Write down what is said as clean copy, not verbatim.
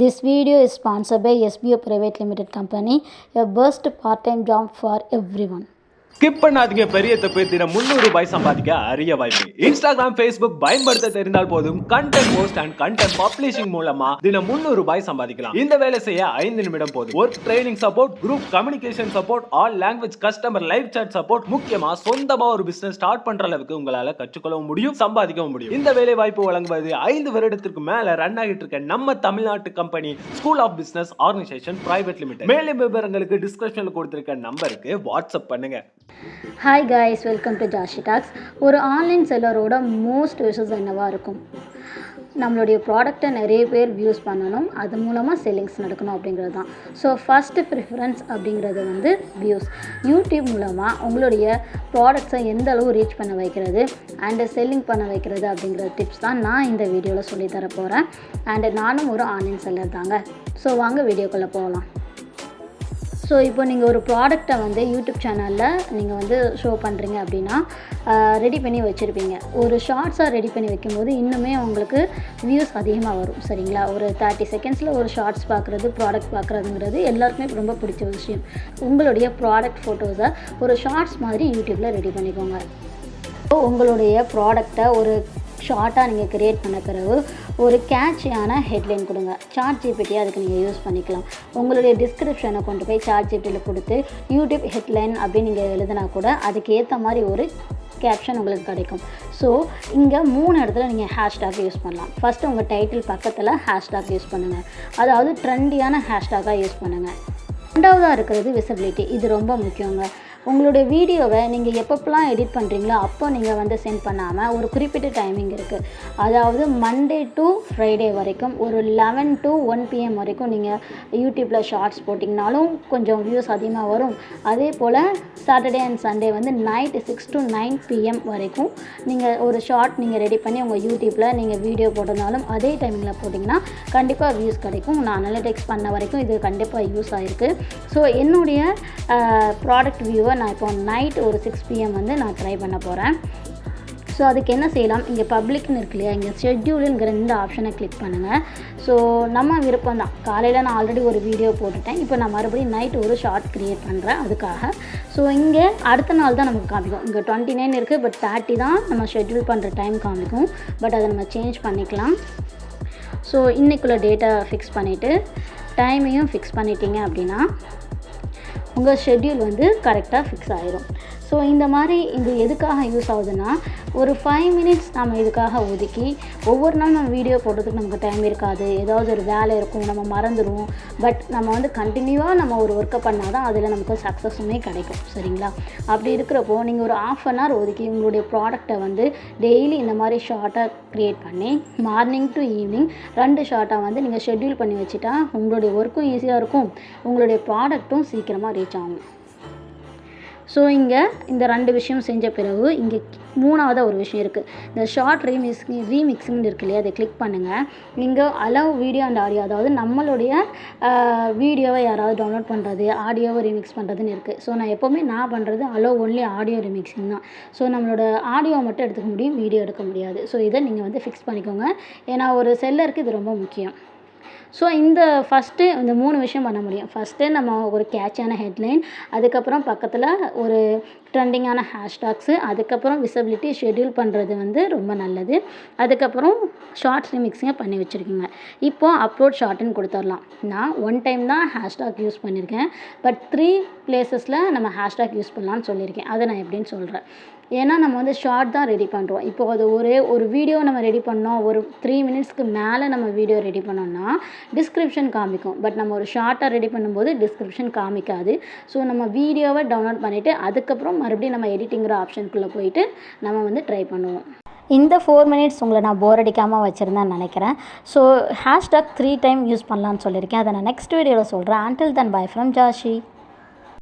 This video is sponsored by SBO Private Limited Company, a best part-time job for everyone. Skip பண்ணாதீங்க. பெரிய தப்பு. தினம் 300 ரூபாய் சம்பாதிக்க அரிய வாய்ப்பு. இன்ஸ்டாகிராம், ஃபேஸ்புக் பயன்படுத்த தெரிந்தால் போதும் content post and content publishing மூலமா தினம் 300 ரூபாய் சம்பாதிக்கலாம். இந்த வேலை செய்ய 5 நிமிடம் போதும். Work training support, group communication support, all language customer live chat support, முக்கியமா சொந்தமா ஒரு பிசினஸ் ஸ்டார்ட் பண்ற அளவுக்கு உங்களால கற்றுக்கொள்ளவும் முடியும், சம்பாதிக்கவும் முடியும். இந்த வேலை வாய்ப்பு வழங்குவது 5 வருடத்திற்கு மேல ரன் ஆகிட்டு இருக்க நம்ம தமிழ்நாட்டு company school of business organisation private limited. மேலும் விவரங்களுக்கு டிஸ்கிரிப்ஷன்ல கொடுத்திருக்க நம்பருக்கு வாட்ஸ்அப் பண்ணுங்க. Hi guys, welcome to Jashi talks. ஒரு ஆன்லைன் செல்லரோட மோஸ்ட் விஷஸ் என்னவாக இருக்கும்? நம்மளுடைய ப்ராடக்டை நிறைய பேர் வியூஸ் பண்ணணும், அது மூலமாக செல்லிங்ஸ் நடக்கணும் அப்படிங்கிறது தான். ஸோ ஃபஸ்ட்டு ப்ரிஃபரன்ஸ் அப்படிங்கிறது வந்து வியூஸ். யூடியூப் மூலமாக உங்களுடைய ப்ராடக்ட்ஸை எந்த அளவு ரீச் பண்ண வைக்கிறது அண்டு செல்லிங் பண்ண வைக்கிறது அப்படிங்கிற டிப்ஸ் தான் நான் இந்த வீடியோவில் சொல்லித்தர போகிறேன். அண்டு நானும் ஒரு ஆன்லைன் செல்லர் தாங்க. ஸோ வாங்க வீடியோக்குள்ளே போகலாம். ஸோ இப்போ நீங்கள் ஒரு ப்ராடக்டை வந்து யூடியூப் சேனலில் நீங்கள் வந்து ஷோ பண்ணுறீங்க அப்படின்னா ரெடி பண்ணி வச்சுருப்பீங்க. ஒரு ஷார்ட்ஸாக ரெடி பண்ணி வைக்கும்போது இன்னுமே உங்களுக்கு வியூஸ் அதிகமாக வரும், சரிங்களா? ஒரு 30 செகண்ட்ஸில் ஒரு ஷார்ட்ஸ் பார்க்குறது, ப்ராடக்ட் பார்க்குறதுங்கிறது எல்லாருக்குமே ரொம்ப பிடிச்ச விஷயம். உங்களுடைய ப்ராடக்ட் ஃபோட்டோஸை ஒரு ஷார்ட்ஸ் மாதிரி யூடியூப்பில் ரெடி பண்ணிக்கோங்க. உங்களுடைய ப்ராடக்டை ஒரு ஷார்ட்டாக நீங்கள் க்ரியேட் பண்ண பிறகு ஒரு கேட்சியான ஹெட்லைன் கொடுங்க. ChatGPT அதுக்கு நீங்கள் யூஸ் பண்ணிக்கலாம். உங்களுடைய டிஸ்கிரிப்ஷனை கொண்டு போய் ChatGPTயில் கொடுத்து யூடியூப் ஹெட்லைன் அப்படின்னு நீங்கள் எழுதினா கூட அதுக்கு ஏற்ற மாதிரி ஒரு கேப்ஷன் உங்களுக்கு கிடைக்கும். ஸோ இங்கே 3 இடத்துல நீங்கள் ஹேஷ்டாக் யூஸ் பண்ணலாம். ஃபஸ்ட்டு உங்கள் டைட்டில் பக்கத்தில் ஹேஷ்டாக் யூஸ் பண்ணுங்கள், அதாவது ட்ரெண்டியான ஹேஷ்டாகாக யூஸ் பண்ணுங்கள். ரெண்டாவதாக இருக்கிறது விசிபிலிட்டி. இது ரொம்ப முக்கியங்க. உங்களுடைய வீடியோவை நீங்கள் எப்பப்பெல்லாம் எடிட் பண்ணுறீங்களோ அப்போ நீங்கள் வந்து சென்ட் பண்ணாமல் ஒரு குறிப்பிட்ட டைமிங் இருக்குது, அதாவது மண்டே டு ஃப்ரைடே வரைக்கும் ஒரு 11 to 1 PM வரைக்கும் நீங்கள் யூடியூப்பில் ஷார்ட்ஸ் போட்டிங்கனாலும் கொஞ்சம் வியூஸ் அதிகமாக வரும். அதே போல் சாட்டர்டே அண்ட் சண்டே வந்து நைட் 6 to 9 PM வரைக்கும் நீங்கள் ஒரு ஷார்ட் நீங்கள் ரெடி பண்ணி உங்கள் யூடியூப்பில் நீங்கள் வீடியோ போட்டிருந்தாலும் அதே டைமிங்கில் போட்டிங்கன்னா கண்டிப்பாக வியூஸ் கிடைக்கும். நான் அனலிட்டிக்ஸ் பண்ண வரைக்கும் இது கண்டிப்பாக யூஸ் ஆகிருக்கு. ஸோ என்னுடைய ப்ராடக்ட் வியூவை நான் இப்போ நைட் ஒரு 6 PM வந்து நான் ட்ரை பண்ண போகிறேன். ஸோ அதுக்கு என்ன செய்யலாம், இங்கே பப்ளிக்னு இருக்கு இல்லையா, இங்கே ஷெட்யூலுங்கிற இந்த ஆப்ஷனை கிளிக் பண்ணுங்கள். ஸோ நம்ம விருப்பம் தான். காலையில் நான் ஆல்ரெடி ஒரு வீடியோ போட்டுட்டேன், இப்போ நான் மறுபடியும் நைட் ஒரு ஷார்ட் க்ரியேட் பண்ணுறேன் அதுக்காக. ஸோ இங்கே அடுத்த நாள் தான் நமக்கு காமிக்கும். இங்கே 29 இருக்குது, பட் 30 தான் நம்ம ஷெட்யூல் பண்ணுற டைம் காமிக்கும். பட் அதை நம்ம சேஞ்ச் பண்ணிக்கலாம். ஸோ இன்றைக்குள்ள டேட்டா ஃபிக்ஸ் பண்ணிவிட்டு டைமையும் ஃபிக்ஸ் பண்ணிட்டீங்க அப்படின்னா உங்கள் ஷெட்யூல் வந்து கரெக்டாக ஃபிக்ஸ் ஆகிரும். ஸோ இந்த மாதிரி இது எதுக்காக யூஸ் ஆகுதுன்னா, ஒரு 5 minutes நம்ம இதுக்காக ஒதுக்கி ஒவ்வொரு நாள் நம்ம வீடியோ போடுறதுக்கு நமக்கு டைம் இருக்காது, ஏதாவது ஒரு வேலை இருக்கும், நம்ம மறந்துடுவோம். பட் நம்ம வந்து கண்டினியூவாக நம்ம ஒரு ஒர்க்கை பண்ணால் தான் அதில் நமக்கு சக்ஸஸுமே கிடைக்கும், சரிங்களா? அப்படி இருக்கிறப்போ நீங்கள் ஒரு 1/2 hour ஒதுக்கி உங்களுடைய ப்ராடக்டை வந்து டெய்லி இந்த மாதிரி ஷார்ட்டாக க்ரியேட் பண்ணி மார்னிங் டு ஈவினிங் 2 ஷார்ட்டாக வந்து நீங்கள் ஷெட்யூல் பண்ணி வச்சுட்டா உங்களுடைய ஒர்க்கும் ஈஸியாக இருக்கும், உங்களுடைய ப்ராடக்ட்டும் சீக்கிரமாக ரீச் ஆகும். ஸோ இங்கே இந்த 2 விஷயம் செஞ்ச பிறகு இங்கே 3ஆவதாக ஒரு விஷயம் இருக்குது. இந்த ஷார்ட் ரீமிக்ஸிங் இருக்கு இல்லையா, அதை கிளிக் பண்ணுங்கள். இங்கே அலோவ் வீடியோ அண்ட் ஆடியோ, அதாவது நம்மளுடைய வீடியோவை யாராவது டவுன்லோட் பண்ணுறது, ஆடியோவை ரீமிக்ஸ் பண்ணுறதுன்னு இருக்குது. ஸோ நான் எப்போவுமே நான் பண்ணுறது அலோவ் ஒன்லி ஆடியோ ரீமிக்ஸிங் தான். ஸோ நம்மளோட ஆடியோவை மட்டும் எடுத்துக்க முடியும், வீடியோ எடுக்க முடியாது. ஸோ இதை நீங்கள் வந்து ஃபிக்ஸ் பண்ணிக்கோங்க, ஏன்னா ஒரு செல்லருக்கு இது ரொம்ப முக்கியம். ஸோ இந்த ஃபஸ்ட்டு இந்த 3 விஷயம் பண்ண முடியும். ஃபஸ்ட்டு நம்ம ஒரு கேட்சான ஹெட்லைன், அதுக்கப்புறம் பக்கத்தில் ஒரு ட்ரெண்டிங்கான ஹேஷ்டாக்ஸு, அதுக்கப்புறம் விசிபிலிட்டி ஷெட்யூல் பண்ணுறது வந்து ரொம்ப நல்லது. அதுக்கப்புறம் ஷார்ட்ஸ் ரீமிக்ஸிங்கை பண்ணி வச்சுருக்கீங்க. இப்போது அப்லோட் ஷார்ட்டுன்னு கொடுத்துடலாம். நான் 1 time தான் ஹேஷ்டாக் யூஸ் பண்ணியிருக்கேன், பட் 3 places நம்ம ஹேஷ்டாக் யூஸ் பண்ணலான்னு சொல்லியிருக்கேன். அதை நான் எப்படின்னு சொல்கிறேன். ஏன்னா நம்ம வந்து ஷார்ட் தான் ரெடி பண்ணுறோம். இப்போ அது ஒரு வீடியோ நம்ம ரெடி பண்ணோம், ஒரு 3 minutesக்கு மேலே நம்ம வீடியோ ரெடி பண்ணோம்னா டிஸ்கிரிப்ஷன் காமிக்கும். பட் நம்ம ஒரு ஷார்ட்டாக ரெடி பண்ணும்போது டிஸ்கிரிப்ஷன் காமிக்காது. ஸோ நம்ம வீடியோவை டவுன்லோட் பண்ணிவிட்டு அதுக்கப்புறம் மறுபடியும் நம்ம எடிட்டிங்கிற ஆப்ஷனுக்குள்ளே போயிட்டு நம்ம வந்து ட்ரை பண்ணுவோம். இந்த 4 minutes உங்களை நான் போர் அடிக்காமல் வச்சுருந்தேன்னு நினைக்கிறேன். ஸோ ஹேஷ்டாக் 3 time யூஸ் பண்ணலான்னு சொல்லியிருக்கேன். அதை நான் நெக்ஸ்ட் வீடியோவில் சொல்கிறேன். Until then, bye from Jashi.